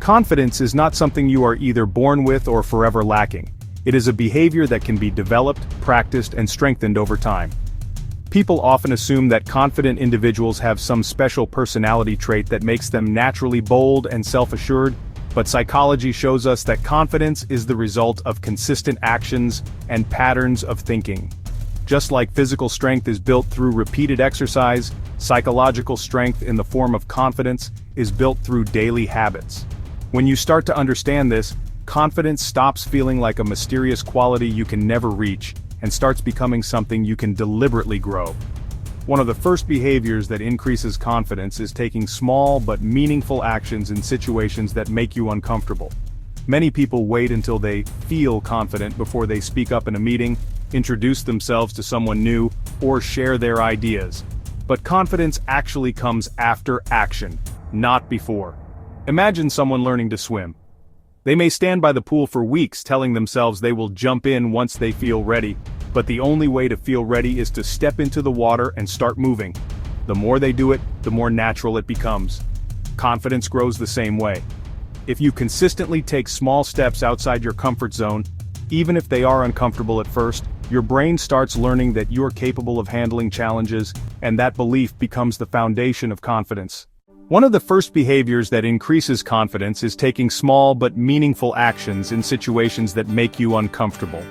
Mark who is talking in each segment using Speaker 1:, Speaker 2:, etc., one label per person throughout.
Speaker 1: Confidence is not something you are either born with or forever lacking. It is a behavior that can be developed, practiced, and strengthened over time. People often assume that confident individuals have some special personality trait that makes them naturally bold and self-assured, but psychology shows us that confidence is the result of consistent actions and patterns of thinking. Just like physical strength is built through repeated exercise, psychological strength in the form of confidence is built through daily habits. When you start to understand this, confidence stops feeling like a mysterious quality you can never reach, and starts becoming something you can deliberately grow. One of the first behaviors that increases confidence is taking small but meaningful actions in situations that make you uncomfortable. Many people wait until they feel confident before they speak up in a meeting, introduce themselves to someone new, or share their ideas. But confidence actually comes after action, not before. Imagine someone learning to swim. They may stand by the pool for weeks telling themselves they will jump in once they feel ready, but the only way to feel ready is to step into the water and start moving. The more they do it, the more natural it becomes. Confidence grows the same way. If you consistently take small steps outside your comfort zone, even if they are uncomfortable at first, your brain starts learning that you're capable of handling challenges, and that belief becomes the foundation of confidence. One of the first behaviors that increases confidence is taking small but meaningful actions in situations that make you uncomfortable.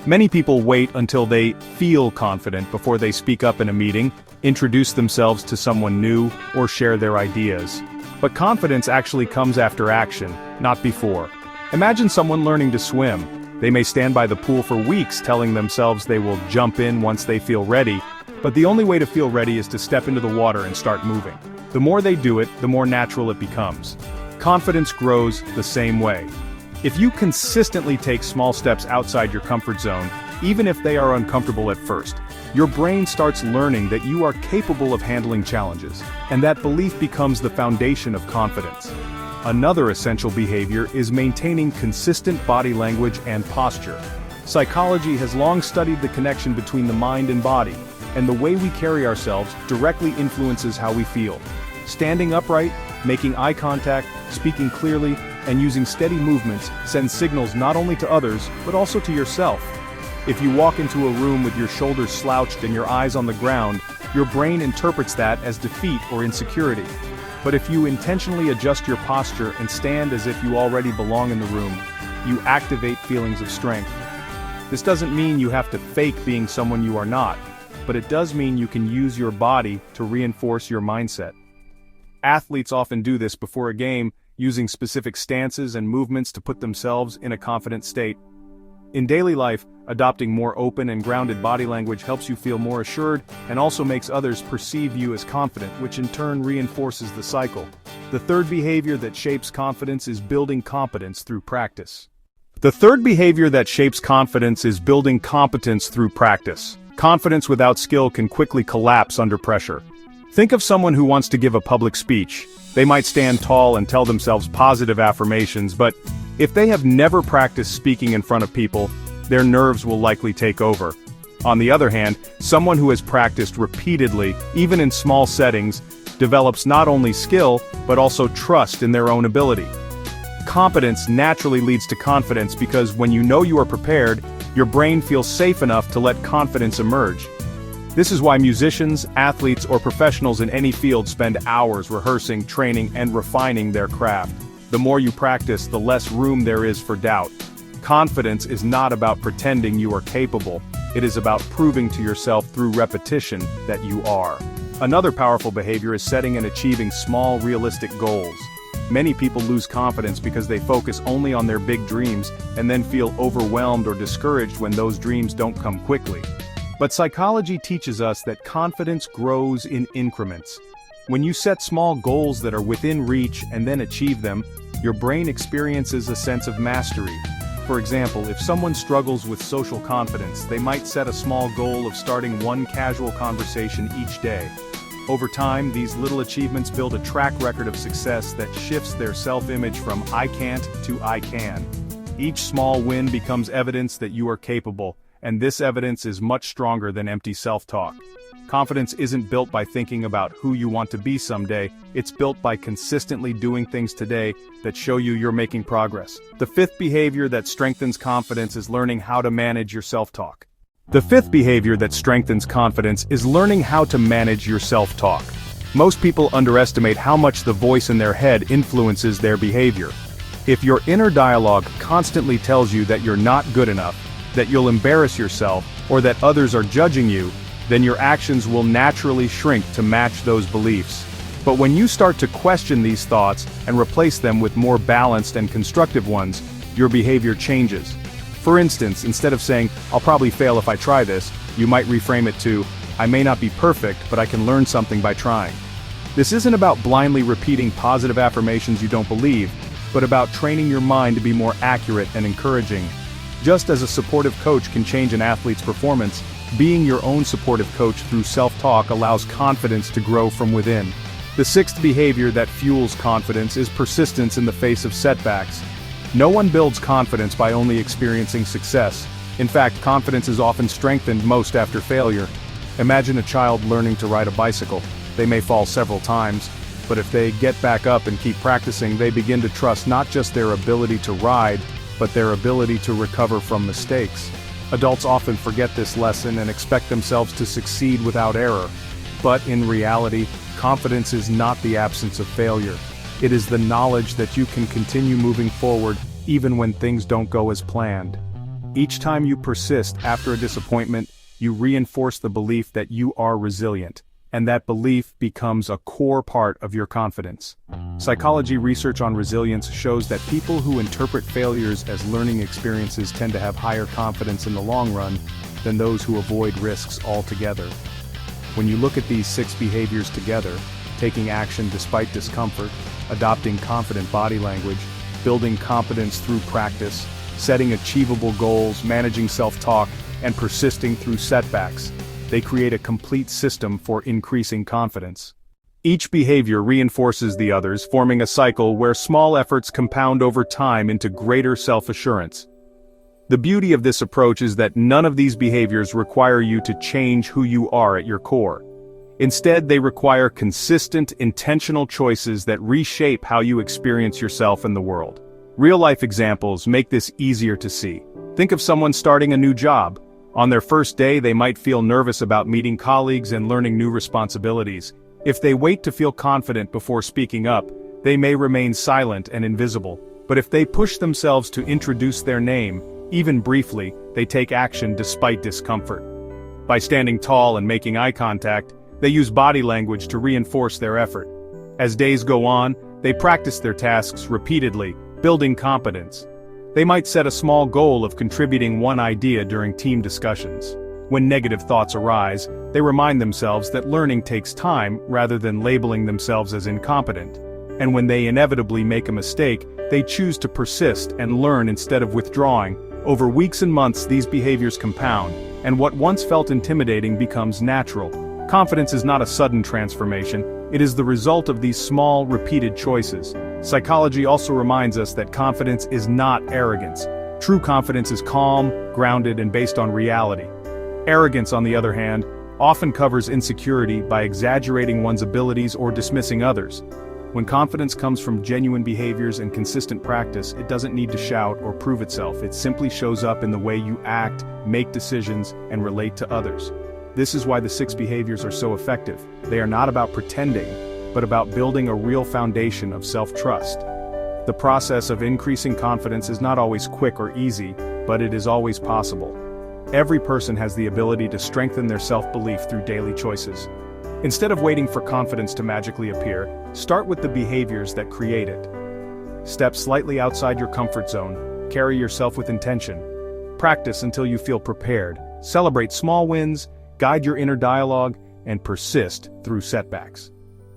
Speaker 1: Many people wait until they feel confident before they speak up in a meeting, introduce themselves to someone new, or share their ideas. But confidence actually comes after action, not before. Imagine someone learning to swim. They may stand by the pool for weeks telling themselves they will jump in once they feel ready, but the only way to feel ready is to step into the water and start moving. The more they do it, the more natural it becomes. Confidence grows the same way. If you consistently take small steps outside your comfort zone, even if they are uncomfortable at first, your brain starts learning that you are capable of handling challenges, and that belief becomes the foundation of confidence. Another essential behavior is maintaining consistent body language and posture. Psychology has long studied the connection between the mind and body, and the way we carry ourselves directly influences how we feel. Standing upright, making eye contact, speaking clearly, and using steady movements send signals not only to others, but also to yourself. If you walk into a room with your shoulders slouched and your eyes on the ground, your brain interprets that as defeat or insecurity. But if you intentionally adjust your posture and stand as if you already belong in the room, you activate feelings of strength. This doesn't mean you have to fake being someone you are not, but it does mean you can use your body to reinforce your mindset. Athletes often do this before a game, using specific stances and movements to put themselves in a confident state. In daily life, adopting more open and grounded body language helps you feel more assured and also makes others perceive you as confident, which in turn reinforces the cycle. The third behavior that shapes confidence is building competence through practice. The third behavior that shapes confidence is building competence through practice. Confidence without skill can quickly collapse under pressure. Think of someone who wants to give a public speech. They might stand tall and tell themselves positive affirmations, but if they have never practiced speaking in front of people, their nerves will likely take over. On the other hand, someone who has practiced repeatedly, even in small settings, develops not only skill, but also trust in their own ability. Competence naturally leads to confidence because when you know you are prepared, your brain feels safe enough to let confidence emerge. This is why musicians, athletes, or professionals in any field spend hours rehearsing, training, and refining their craft. The more you practice, the less room there is for doubt. Confidence is not about pretending you are capable. It is about proving to yourself through repetition that you are. Another powerful behavior is setting and achieving small, realistic goals. Many people lose confidence because they focus only on their big dreams and then feel overwhelmed or discouraged when those dreams don't come quickly. But psychology teaches us that confidence grows in increments. When you set small goals that are within reach and then achieve them, your brain experiences a sense of mastery. For example, if someone struggles with social confidence, they might set a small goal of starting one casual conversation each day. Over time, these little achievements build a track record of success that shifts their self-image from "I can't" to "I can." Each small win becomes evidence that you are capable, and this evidence is much stronger than empty self-talk. Confidence isn't built by thinking about who you want to be someday, it's built by consistently doing things today that show you're making progress. The fifth behavior that strengthens confidence is learning how to manage your self-talk. The fifth behavior that strengthens confidence is learning how to manage your self-talk. Most people underestimate how much the voice in their head influences their behavior. If your inner dialogue constantly tells you that you're not good enough, that you'll embarrass yourself, or that others are judging you, then your actions will naturally shrink to match those beliefs. But when you start to question these thoughts and replace them with more balanced and constructive ones, your behavior changes. For instance, instead of saying, "I'll probably fail if I try this," you might reframe it to, "I may not be perfect, but I can learn something by trying." This isn't about blindly repeating positive affirmations you don't believe, but about training your mind to be more accurate and encouraging. Just as a supportive coach can change an athlete's performance, being your own supportive coach through self-talk allows confidence to grow from within. The sixth behavior that fuels confidence is persistence in the face of setbacks. No one builds confidence by only experiencing success. In fact, confidence is often strengthened most after failure. Imagine a child learning to ride a bicycle. They may fall several times, but if they get back up and keep practicing, they begin to trust not just their ability to ride, but their ability to recover from mistakes. Adults often forget this lesson and expect themselves to succeed without error. But in reality, confidence is not the absence of failure. It is the knowledge that you can continue moving forward even when things don't go as planned. Each time you persist after a disappointment, you reinforce the belief that you are resilient, and that belief becomes a core part of your confidence. Psychology research on resilience shows that people who interpret failures as learning experiences tend to have higher confidence in the long run than those who avoid risks altogether. When you look at these six behaviors together, taking action despite discomfort, adopting confident body language, building confidence through practice, setting achievable goals, managing self-talk, and persisting through setbacks, they create a complete system for increasing confidence. Each behavior reinforces the others, forming a cycle where small efforts compound over time into greater self-assurance. The beauty of this approach is that none of these behaviors require you to change who you are at your core. Instead, they require consistent, intentional choices that reshape how you experience yourself and the world. Real-life examples make this easier to see. Think of someone starting a new job. On their first day, they might feel nervous about meeting colleagues and learning new responsibilities. If they wait to feel confident before speaking up, they may remain silent and invisible. But if they push themselves to introduce their name, even briefly, they take action despite discomfort. By standing tall and making eye contact, they use body language to reinforce their effort. As days go on, they practice their tasks repeatedly, building competence. They might set a small goal of contributing one idea during team discussions. When negative thoughts arise, they remind themselves that learning takes time rather than labeling themselves as incompetent. And when they inevitably make a mistake, they choose to persist and learn instead of withdrawing. Over weeks and months, these behaviors compound, and what once felt intimidating becomes natural. Confidence is not a sudden transformation, it is the result of these small, repeated choices. Psychology also reminds us that confidence is not arrogance. True confidence is calm, grounded, and based on reality. Arrogance, on the other hand, often covers insecurity by exaggerating one's abilities or dismissing others. When confidence comes from genuine behaviors and consistent practice, it doesn't need to shout or prove itself. It simply shows up in the way you act, make decisions, and relate to others. This is why the 6 behaviors are so effective. They are not about pretending, but about building a real foundation of self-trust. The process of increasing confidence is not always quick or easy, but it is always possible. Every person has the ability to strengthen their self-belief through daily choices. Instead of waiting for confidence to magically appear, start with the behaviors that create it. Step slightly outside your comfort zone, carry yourself with intention. Practice until you feel prepared, celebrate small wins, guide your inner dialogue, and persist through setbacks.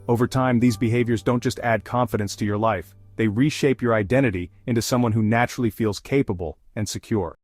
Speaker 1: Over time, these behaviors don't just add confidence to your life, they reshape your identity into someone who naturally feels capable and secure.